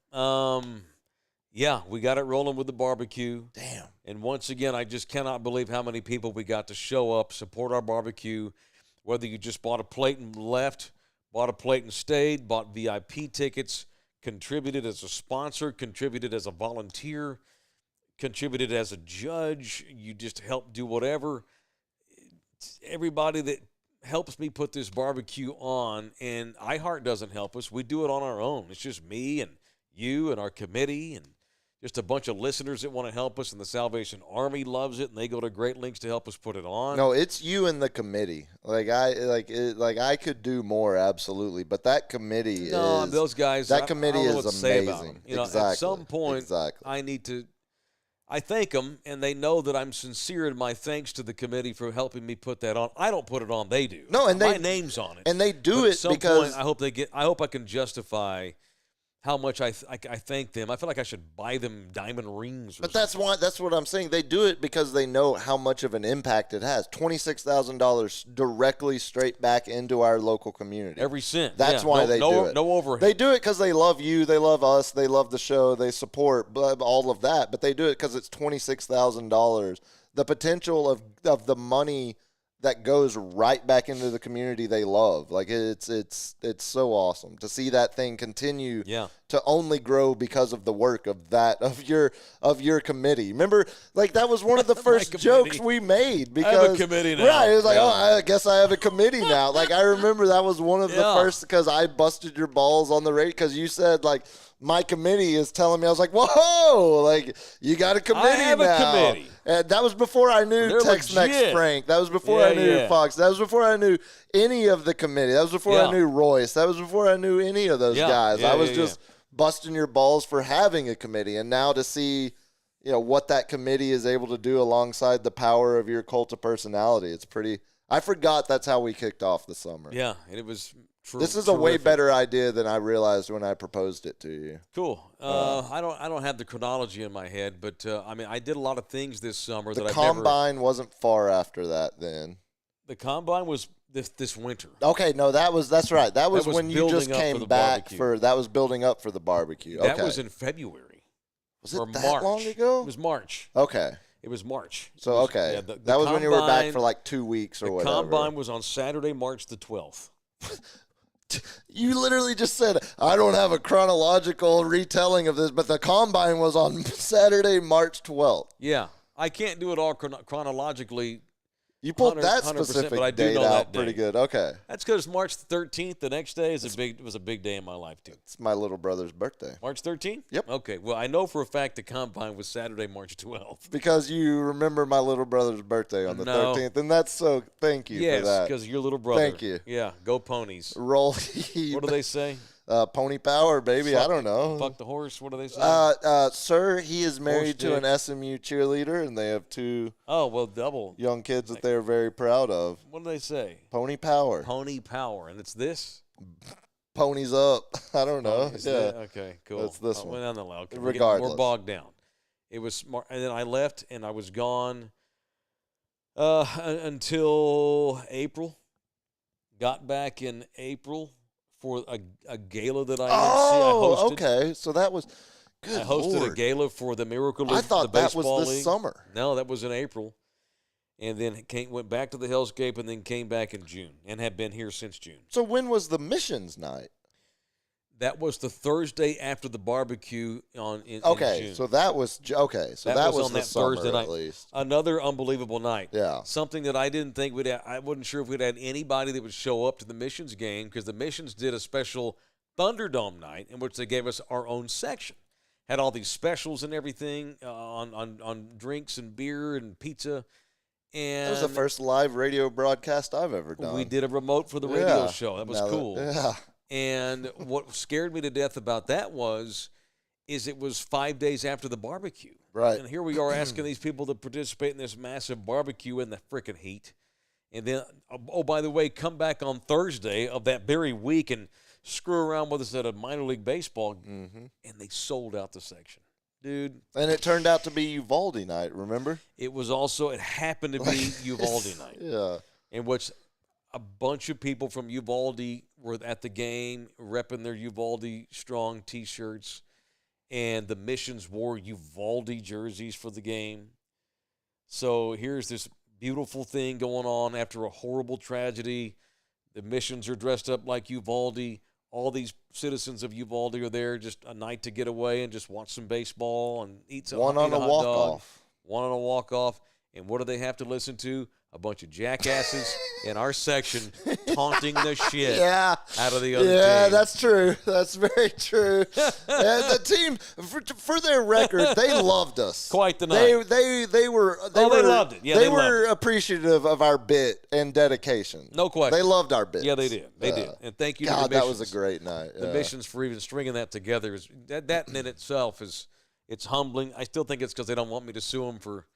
Yeah, we got it rolling with the barbecue. Damn. And once again, I just cannot believe how many people we got to show up, support our barbecue, whether you just bought a plate and left, bought a plate and stayed, bought VIP tickets, contributed as a sponsor, contributed as a volunteer, contributed as a judge. You just helped do whatever. Everybody that helps me put this barbecue on, and iHeart doesn't help us. We do it on our own. It's just me and you and our committee and just a bunch of listeners that want to help us, and the Salvation Army loves it, and they go to great lengths to help us put it on. No, it's you and the committee. I could do more, absolutely, but that committee is those guys. That committee I don't know is what to say about amazing. them. You know, exactly. at some point, exactly. I thank them, and they know that I'm sincere in my thanks to the committee for helping me put that on. I don't put it on; they do. No, and my name's on it, and they do but it at some because point, I hope I can justify how much I thank them. I feel like I should buy them diamond rings. But that's what I'm saying. They do it because they know how much of an impact it has. $26,000 directly straight back into our local community. Every cent. That's why they do it. No overhead. They do it because they love you, they love us, they love the show, they support all of that. But they do it because it's $26,000. The potential of the money that goes right back into the community they love. Like it's so awesome to see that thing continue to only grow because of the work of your committee. Remember, like that was one of the first jokes we made because I have a committee now. Right, it was like, I guess I have a committee now. Like I remember that was one of the first because I busted your balls on the radio because you said like my committee is telling me. I was like, whoa, like you got a committee now. I have a committee. And that was before I knew Tex-Mex Frank. That was before I knew Fox. That was before I knew any of the committee. That was before I knew Royce. That was before I knew any of those guys. I was just busting your balls for having a committee. And now to see, what that committee is able to do alongside the power of your cult of personality, it's pretty. I forgot that's how we kicked off the summer. Yeah, and it was. This is a way better idea than I realized when I proposed it to you. Cool. I don't have the chronology in my head, but I did a lot of things this summer. The combine wasn't far after that. Then the combine was this winter. Okay, no, that's right. That was when you just came back for. That was building up for the barbecue. That was in February. Was it that long ago? It was March. Okay. It was March. So okay, that was when you were back for like 2 weeks or whatever. The combine was on Saturday, March the 12th. You literally just said, I don't have a chronological retelling of this, but the combine was on Saturday, March 12th. Yeah. I can't do it all chronologically. You pulled that specific date out pretty good. Okay. That's because March the 13th, the next day, was a big day in my life, too. It's my little brother's birthday. March 13th? Yep. Okay. Well, I know for a fact the combine was Saturday, March 12th. Because you remember my little brother's birthday on the 13th, and that's so thank you for that. Yes, because your little brother. Thank you. Yeah, go ponies. Roll. What do they say? Pony power, baby. I don't know. Fuck the horse. What do they say? Sir, he is married to an SMU cheerleader, and they have two double young kids that they're very proud of. What do they say? Pony power. Pony power. And it's this? Ponies up. I don't know. Okay, cool. It's this one. Okay, regardless. We're bogged down. It was smart. And then I left, and I was gone until April. Got back in April for a gala that I hosted. Okay. So that was good. I hosted Lord. a gala for the Miracle League. I thought that was this summer. No, that was in April. And then went back to the Hellscape and then came back in June and have been here since June. So when was the missions night? That was the Thursday after the barbecue in June. So that was So that was on the that summer, Thursday night. at least. Another unbelievable night. Yeah. Something that I didn't think I wasn't sure if we'd had anybody that would show up to the missions game because the missions did a special Thunderdome night in which they gave us our own section. Had all these specials and everything on drinks and beer and pizza. And that was the first live radio broadcast I've ever done. We did a remote for the radio show. That was cool. Yeah. And what scared me to death about that is it was 5 days after the barbecue. Right. And here we are asking these people to participate in this massive barbecue in the frickin' heat. And then, by the way, come back on Thursday of that very week and screw around with us at a minor league baseball. Mm-hmm. And they sold out the section. Dude. And it turned out to be Uvalde night, remember? It happened to be Uvalde night. Yeah. In which a bunch of people from Uvalde were at the game repping their Uvalde Strong T-shirts. and the Missions wore Uvalde jerseys for the game. So here's this beautiful thing going on after a horrible tragedy. The Missions are dressed up like Uvalde. All these citizens of Uvalde are there just a night to get away and just watch some baseball and eat some One on a hot walk dog. off. One on a walk-off. And what do they have to listen to? A bunch of jackasses in our section taunting the shit out of the other team. Yeah, that's true. That's very true. And the team, for their record, they loved us. Quite the night. They loved it. Yeah, they they were loved it. appreciative of our bit and dedication. No question. They loved our bits. Yeah, they did. They did. And thank you to God, the that Missions. was a great night. The Missions for even stringing that together. That in itself it's humbling. I still think it's because they don't want me to sue them for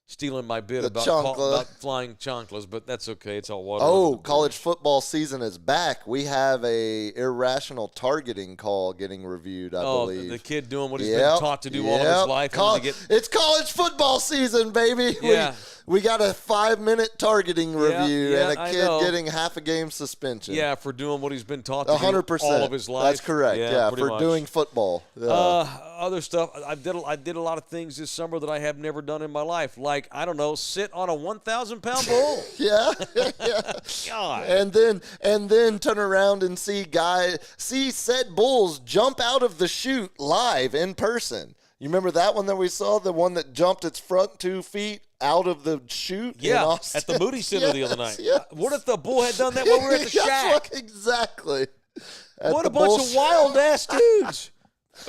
stealing my bit about flying chanclas, but that's okay. It's all water. Oh, college football season is back. We have a irrational targeting call getting reviewed, I believe. The kid doing what he's been taught to do all of his life. It's college football season, baby. Yeah. We got a 5-minute targeting review and a kid getting half a game suspension. Yeah, for doing what he's been taught to 100%. do all of his life. That's correct. Yeah, for much. doing football. Yeah. Other stuff. I did a lot of things this summer that I have never done in my life. Like, I don't know, sit on a 1,000-pound bull. Yeah. God. And then turn around and see said bulls jump out of the chute live in person. You remember that one that we saw, the one that jumped its front 2 feet out of the chute? Yeah, at the Moody Center the other night. Yes. What if the bull had done that while we were at the shack? Exactly. What a bunch of wild ass dudes.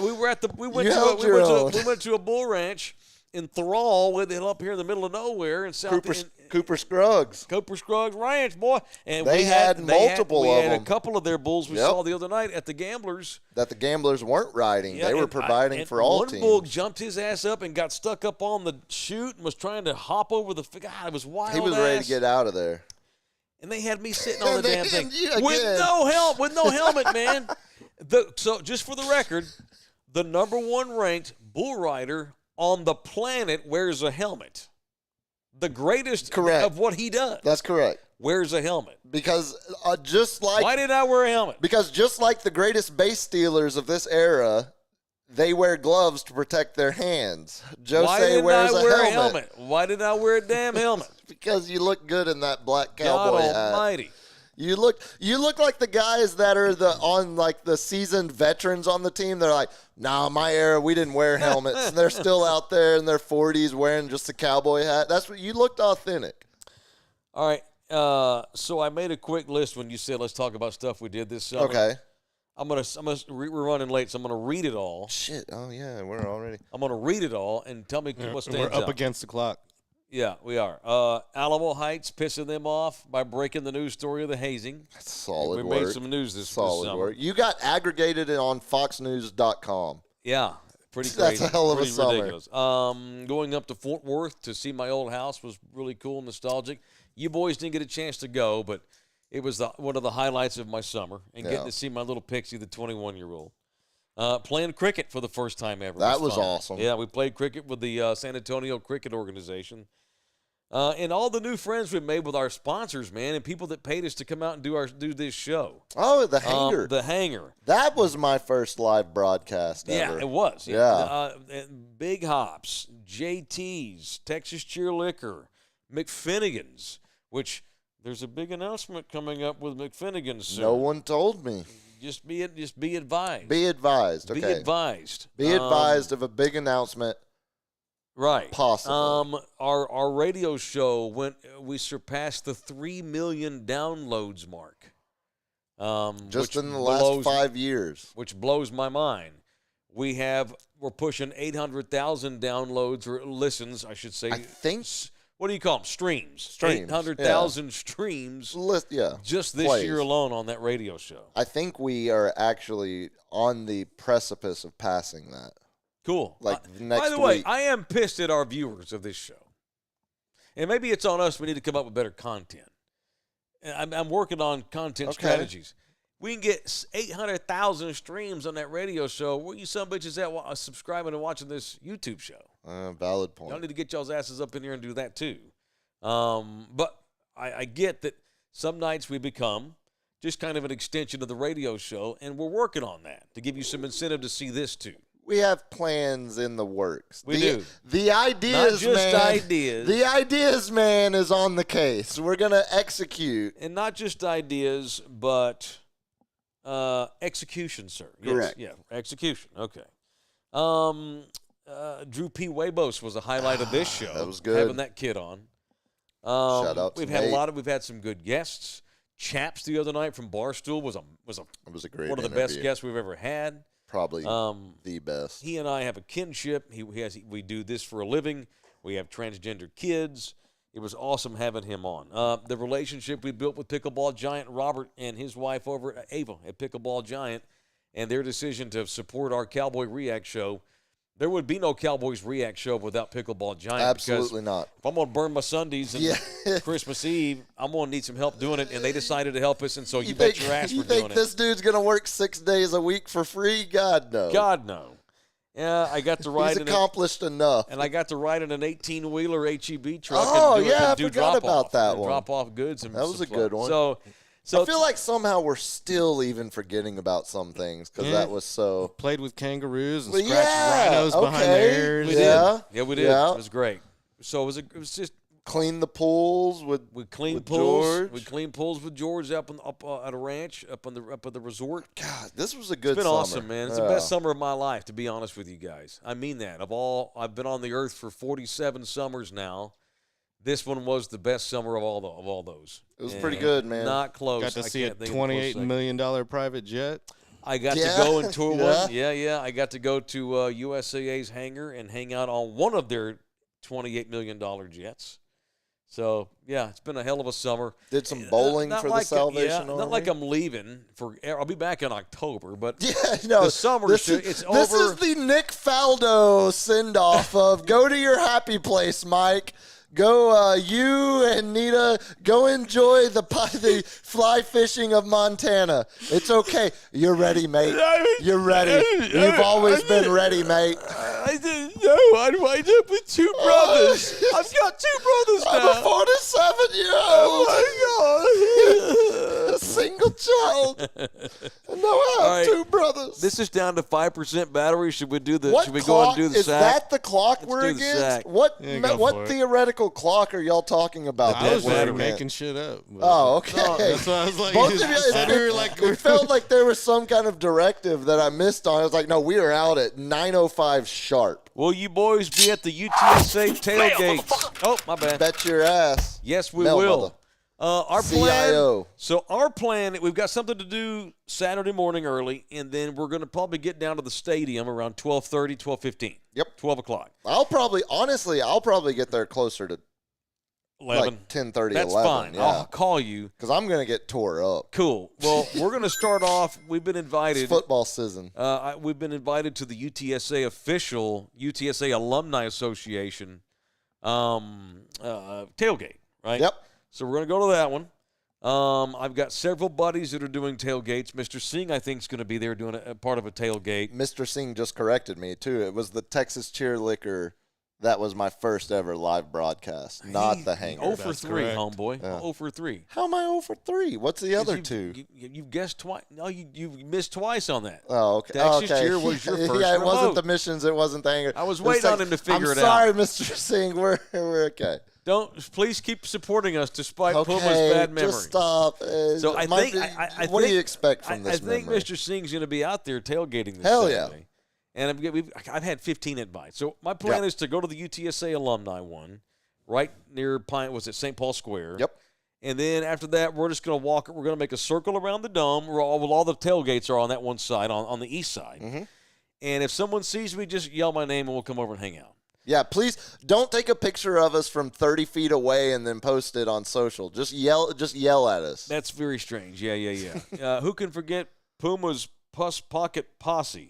We went to a bull ranch in Thrall, up here in the middle of nowhere in South Cooper Scruggs. Cooper Scruggs Ranch, boy. And they had multiple of them. We had a couple of their bulls we saw the other night at the Gamblers. That the Gamblers weren't riding. They were providing for all teams. One bull jumped his ass up and got stuck up on the chute and was trying to hop over the – God, it was wild. He was ready to get out of there. And they had me sitting on the damn thing with no helmet, man. So just for the record, the number 1 ranked bull rider on the planet wears a helmet. The greatest of what he does. That's correct. Wears a helmet. Because why did I wear a helmet? Because just like the greatest base stealers of this era, they wear gloves to protect their hands. Jose wears a helmet. Why did I wear a damn helmet? Because you look good in that black cowboy hat. God almighty. You look like the guys that are the seasoned veterans on the team. They're like, nah, my era, we didn't wear helmets. And they're still out there in their 40s wearing just a cowboy hat. That's what you looked authentic. All right. So I made a quick list when you said let's talk about stuff we did this summer. Okay. We're running late, so I'm gonna read it all. Shit. Oh yeah, we're already. I'm gonna read it all and tell me what stands out. We're up against the clock. Yeah, we are. Alamo Heights pissing them off by breaking the news story of the hazing. That's solid work. We made some news this solid work. You got aggregated on foxnews.com. Yeah, pretty crazy. That's a hell of a summer. Ridiculous. Going up to Fort Worth to see my old house was really cool and nostalgic. You boys didn't get a chance to go, but it was one of the highlights of my summer, and getting to see my little pixie, the 21-year-old. Playing cricket for the first time ever. That was awesome. Yeah, we played cricket with the San Antonio Cricket Organization. And all the new friends we made with our sponsors, man, and people that paid us to come out and do this show. Oh, the Hanger. The Hanger. That was my first live broadcast ever. Yeah, it was. Yeah. Big Hops, JT's, Texas Cheer Liquor, McFinnigan's, which there's a big announcement coming up with McFinnigan's soon. No one told me. Just be advised. Be advised. Okay. Be advised. Be advised of a big announcement. Right. Possibly. Our radio show we surpassed the 3 million downloads mark. Just in the last 5 years. Which blows my mind. We're pushing 800,000 downloads or listens, I should say. I think. What do you call them? Streams. 800,000 streams. Just this year alone on that radio show. I think we are actually on the precipice of passing that. Cool. Like next week. By the way, I am pissed at our viewers of this show. And maybe it's on us. We need to come up with better content. I'm working on content strategies. We can get 800,000 streams on that radio show. Where you some bitches at subscribing and watching this YouTube show? Valid point. Y'all need to get y'all's asses up in here and do that too. But I get that some nights we become just kind of an extension of the radio show, and we're working on that to give you some incentive to see this too. we have plans in the works. We do. The ideas, Not just man. ideas. The ideas, man, is on the case. We're gonna execute. And not just ideas, but execution, sir. Yes, Correct. yeah, execution. Okay. Drew P. Wabos was a highlight of this show. That was good. Having that kid on. Shout out to We've had Nate. we've had some good guests. Chaps the other night from Barstool was It was a great one of the interview. best guests we've ever had. Probably the best. He and I have a kinship. We do this for a living. We have transgender kids. It was awesome having him on. The relationship we built with Pickleball Giant Robert and his wife over at Ava at Pickleball Giant, and their decision to support our Cowboy React show. There would be no Cowboys React show without Pickleball Giant. Absolutely not. If I'm going to burn my Sundays and Christmas Eve, I'm going to need some help doing it, and they decided to help us, and so you bet your ass you we're doing think it. this dude's gonna work 6 days a week for free? God no. God, no. Yeah, I got to ride He's in accomplished enough. And I got to ride in an 18-wheeler HEB truck. Oh, and do, yeah, and do I forgot drop about off, that and one. Drop off goods and That was a supplies. good one. So I feel like somehow we're still even forgetting about some things because that was so. Played with kangaroos and Well, scratched yeah, rhinos behind okay. their ears. we Yeah, did. Yeah, we did. yeah. It was great. So it was just Clean the pools with we cleaned with pools. George. We cleaned pools with George up at a ranch up at the resort. God, this was a good It's been summer. awesome, man. It's the best summer of my life, to be honest with you guys. I mean that. I've been on the earth for 47 summers now. This one was the best summer of all those. It was pretty good, man. Not close. Got to I see a can't think of a close $28 second. million private jet. I got Yeah. to go and tour Yeah. one. Yeah. I got to go to USAA's hangar and hang out on one of their $28 million jets. So, yeah, it's been a hell of a summer. Did some bowling Not for like the Salvation Not Army. like I'm leaving. I'll be back in October, but Yeah, no. the summer this it's is, over. This is the Nick Faldo send-off of go to your happy place, Mike. Go, you and Nita, go enjoy the fly fishing of Montana. It's okay. You're ready, mate. You're ready. You've always been ready, mate. I didn't know I'd wind up with two brothers. I've got two brothers I'm a 47-year-old. A single child. And now I have right. two brothers. This is down to 5% battery. Should we do the? What Should we clock, go and do the is sack? that the clock Let's we're do the against? sack. What Yeah, go for it. theoretical clock are y'all talking about? I was that just we're making against? shit up. but- Oh, okay. No, That's why I was like, Both of you, we were like, it felt like there was some kind of directive that I missed on. I was like, no, we are out at 9:05 sharp. Will you boys be at the UTSA tailgate? Oh, my bad. Bet your ass. Yes, we Mel, will. mother. Our plan. CIO. So our plan, we've got something to do Saturday morning early, and then we're going to probably get down to the stadium around 12:30, 12:15. Yep. 12 o'clock. I'll probably get there closer to 11. like 10:30, That's 11. fine. Yeah. I'll call you. Because I'm going to get tore up. Cool. Well, we're going to start off. We've been invited. It's football season. We've been invited to the UTSA official UTSA Alumni Association tailgate, right? Yep. So we're going to go to that one. I've got several buddies that are doing tailgates. Mr. Singh, I think, is going to be there doing a part of a tailgate. Mr. Singh just corrected me, too. It was the Texas Cheer Liquor. That was my first ever live broadcast, not the hangar. 0 for That's 3, correct. homeboy. Yeah. 0 for 3. How am I 0 for 3? What's the other two? You guessed twice. No, you missed twice on that. Oh, okay. Texas okay. Cheer was your first Yeah, it wasn't remote. the missions. It wasn't the hangar. I was The waiting on second- him to figure I'm it sorry, out. Mr. Singh. We're okay. Please keep supporting us despite Okay, Puma's bad memory. just stop. So I Might think, be- I what do think- you expect from this I think memory? Mr. Singh's going to be out there tailgating this Hell yeah. Saturday. And I've had 15 invites. So my plan Yeah. is to go to the UTSA alumni one, right near St. Paul Square. Yep. And then after that, we're just going to walk. We're going to make a circle around the dome. All the tailgates are on that one side, on the east side. Mhm. And if someone sees me, just yell my name and we'll come over and hang out. Yeah, please don't take a picture of us from 30 feet away and then post it on social. Just yell at us. That's very strange. Yeah. Who can forget Puma's Puss Pocket Posse?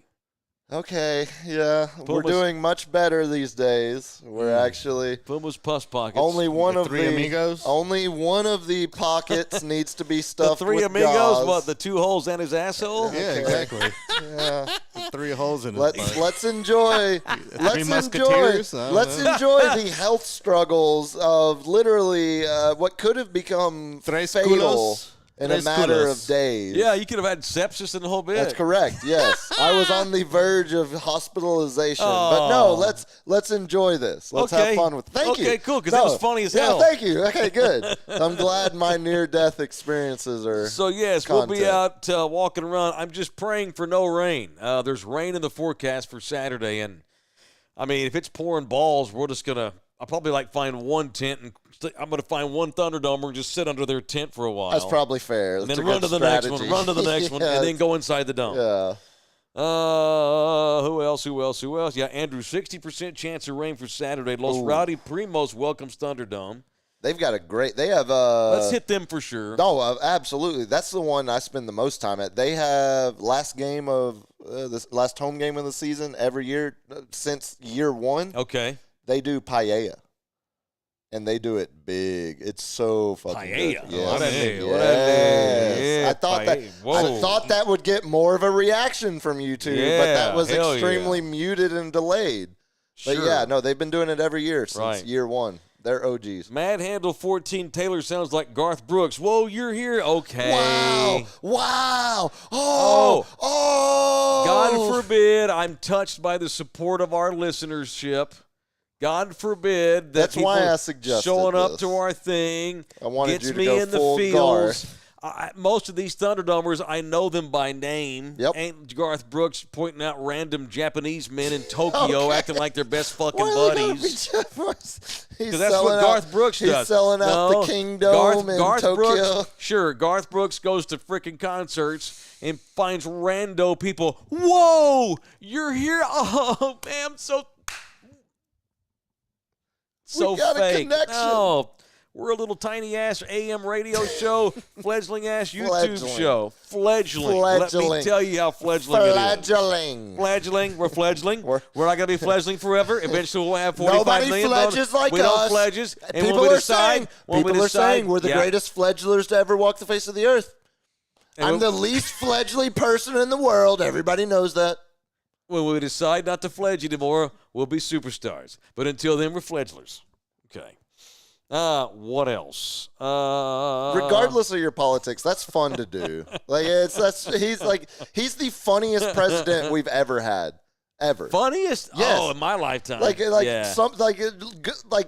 Okay, yeah. We're Pumas- doing much better these days. We're actually Puma's Puss Pockets. only one of three amigos? Only one of the pockets needs to be the stuffed three with amigos, gauze. what, the 2 holes and his asshole? Yeah, exactly. Yeah. 3 holes in it. Let's enjoy. Let's Musketeers? enjoy. I don't Let's know. enjoy the health struggles of literally what could have become Tres fatal. culos? in a matter of days. Yeah, you could have had sepsis and the whole bit. That's correct. Yes, I was on the verge of hospitalization, but no. Let's enjoy this. Let's have fun with. Thank you. Okay, cool. Because that was funny as hell. Yeah, thank you. Okay, good. I'm glad my near-death experiences are. So yes, content. we'll be out walking around. I'm just praying for no rain. There's rain in the forecast for Saturday, and I mean, if it's pouring balls, we're just gonna. I'll probably find one tent and I'm going to find one Thunderdomer and just sit under their tent for a while. That's probably fair. And then run to the next one, and then go inside the dome. Yeah. Who else? Yeah, Andrew, 60% chance of rain for Saturday. Los Rowdy Primos welcomes Thunderdome. They've got they have let's hit them for sure. No, absolutely. That's the one I spend the most time at. They have last home game of the season every year since year one. Okay. They do paella. And they do it big. It's so fucking paella. good. Yes. What a name. Yes. Yeah, I thought that would get more of a reaction from you two, but that was extremely muted and delayed. But yeah, no, they've been doing it every year since year one. They're OGs. Mad Handle 14 Taylor sounds like Garth Brooks. Whoa, you're here? Okay. Wow. Oh. God forbid I'm touched by the support of our listenership. God forbid that that's why I suggested showing up this. to our thing I wanted gets you to me go in the full feels. Most of these Thunderdomers, I know them by name. Yep. Ain't Garth Brooks pointing out random Japanese men in Tokyo acting like they're best fucking buddies. Because that's what Garth Brooks does. He's selling out the Kingdom in Tokyo. Brooks, Garth Brooks goes to freaking concerts and finds rando people. Whoa, you're here? Oh, man, I'm so got fake. A connection. No, we're a little tiny ass AM radio show, fledgling ass YouTube show. Fledgling. Let me tell you how fledgling it is. Fledgling. We're fledgling. We're not going to be fledgling forever. Eventually we'll have 45 million. Nobody fledges like us. We don't fledges. And people are saying we're the greatest fledglers to ever walk the face of the earth. I'm the least fledgly person in the world. Everybody knows that. When we decide not to fledge anymore, we'll be superstars. But until then, we're fledglers. Okay. What else? Regardless of your politics, that's fun to do. He's the funniest president we've ever had. Ever. Funniest? Yes. Oh, in my lifetime. Like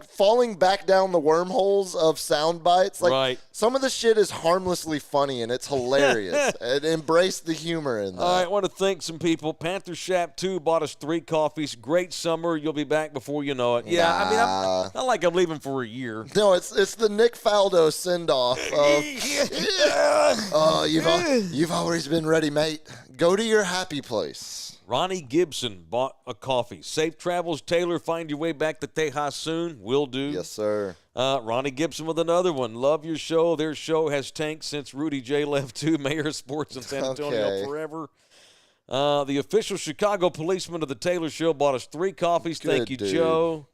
falling back down the wormholes of sound bites. Some of the shit is harmlessly funny and it's hilarious. And embrace the humor in that. All right, I want to thank some people. Panther Shap 2 bought us 3 coffees. Great summer. You'll be back before you know it. Yeah, I mean, I'm not like I'm leaving for a year. No, it's the Nick Faldo send-off of you've always been ready, mate. Go to your happy place. Ronnie Gibson bought a coffee. Safe travels, Taylor. Find your way back to Tejas soon. Will do. Yes, sir. Ronnie Gibson with another one. Love your show. Their show has tanked since Rudy J left too. Mayor of Sports in San Antonio forever. The official Chicago policeman of the Taylor Show bought us 3 coffees. Thank you, Joe.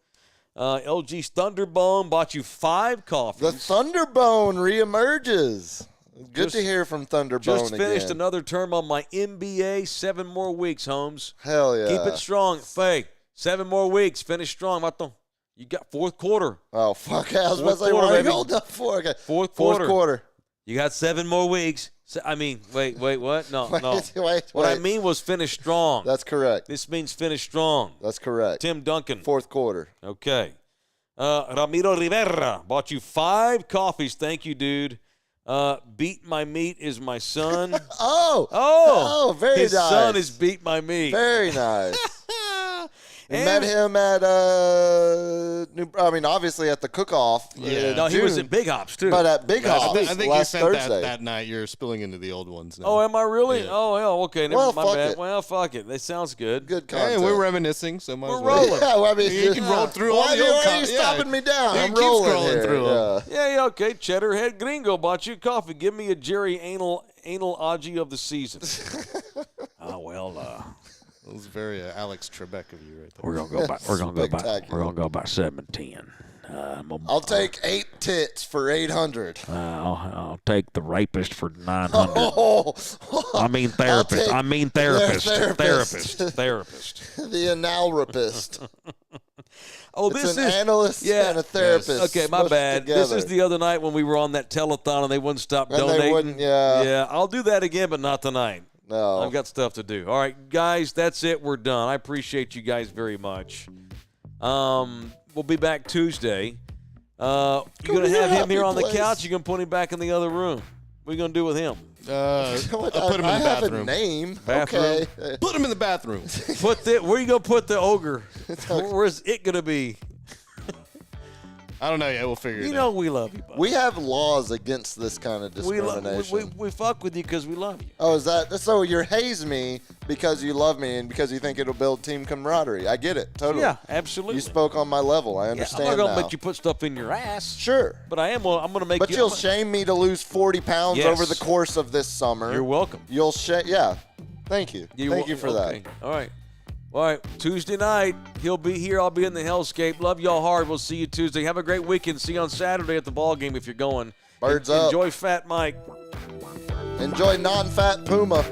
LG's Thunderbone bought you 5 coffees. The Thunderbone reemerges. Good to hear from Thunderbone Just finished again. another term on my MBA. 7 more weeks, Holmes. Hell yeah. Keep it strong. Faye, 7 more weeks. Finish strong. You got 4th quarter. Oh, fuck. I was about to say, what are you holding up for? Okay. 4th quarter. You got 7 more weeks. Wait, what? No. What I mean was finish strong. That's correct. This means finish strong. That's correct. Tim Duncan. 4th quarter. Okay. Ramiro Rivera bought you 5 coffees. Thank you, dude. Beat My Meat is my son. Very his nice. His son is Beat My Meat. Very nice. We met him at obviously at the cook-off. No, he was at Big Hops too. But at Big Hops I think last you sent Thursday. that night. You're spilling into the old ones now. Oh, am I really? Yeah. Oh, hell, okay. Well, my fuck bad. it. Well, fuck it. That sounds good. Good Hey, content. we're reminiscing, so might as We're well. rolling. Yeah, well, I mean, You can roll through all the old Why are you stopping me down? Yeah, I'm keep rolling scrolling here. through 'em. Yeah, okay. Cheddarhead Gringo bought you coffee. Give me a Jerry anal Aji of the season. It was very Alex Trebek of you right there. We're gonna go back. We're gonna go by 7-10. I'll take 8 tits for 800. I'll take the rapist for 900. Oh, I mean therapist. Therapist. Therapist. The anal rapist. Oh, It's this an is analyst and a therapist. Okay, my smushed bad. This together. is the other night when we were on that telethon and they wouldn't stop And donating. they wouldn't, yeah. Yeah, I'll do that again, but not tonight. No. I've got stuff to do. All right, guys, that's it. We're done. I appreciate you guys very much. We'll be back Tuesday. You're going to have him here on the couch? You're going to put him back in the other room? What are you going to do with him? I'll put him in the I have a bathroom. name. Bathroom? Okay. Put him in the bathroom. Where are you going to put the ogre? Where's it going to be? I don't know yet. We'll figure it You out. know we love you, buddy. We have laws against this kind of We discrimination. fuck with you because we love you. Oh, is that so? You're haze me because you love me and because you think it'll build team camaraderie. I get it totally. Yeah, absolutely. You spoke on my level. I Yeah, understand I'm not going to now. let you put stuff in your ass. Sure, But I'm going to make but you. you'll shame me to lose 40 pounds Yes. over the course of this summer. You're welcome. You'll shame. Yeah, thank you. Thank you for okay. that. All right. All right. Tuesday night, he'll be here. I'll be in the hellscape. Love y'all hard. We'll see you Tuesday. Have a great weekend. See you on Saturday at the ball game if you're going. Birds up. Enjoy Fat Mike. Enjoy non-fat Puma.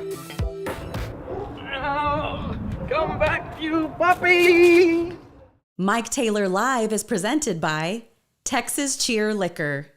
Come back, you puppy. Mike Taylor Live is presented by Texas Cheer Liquor.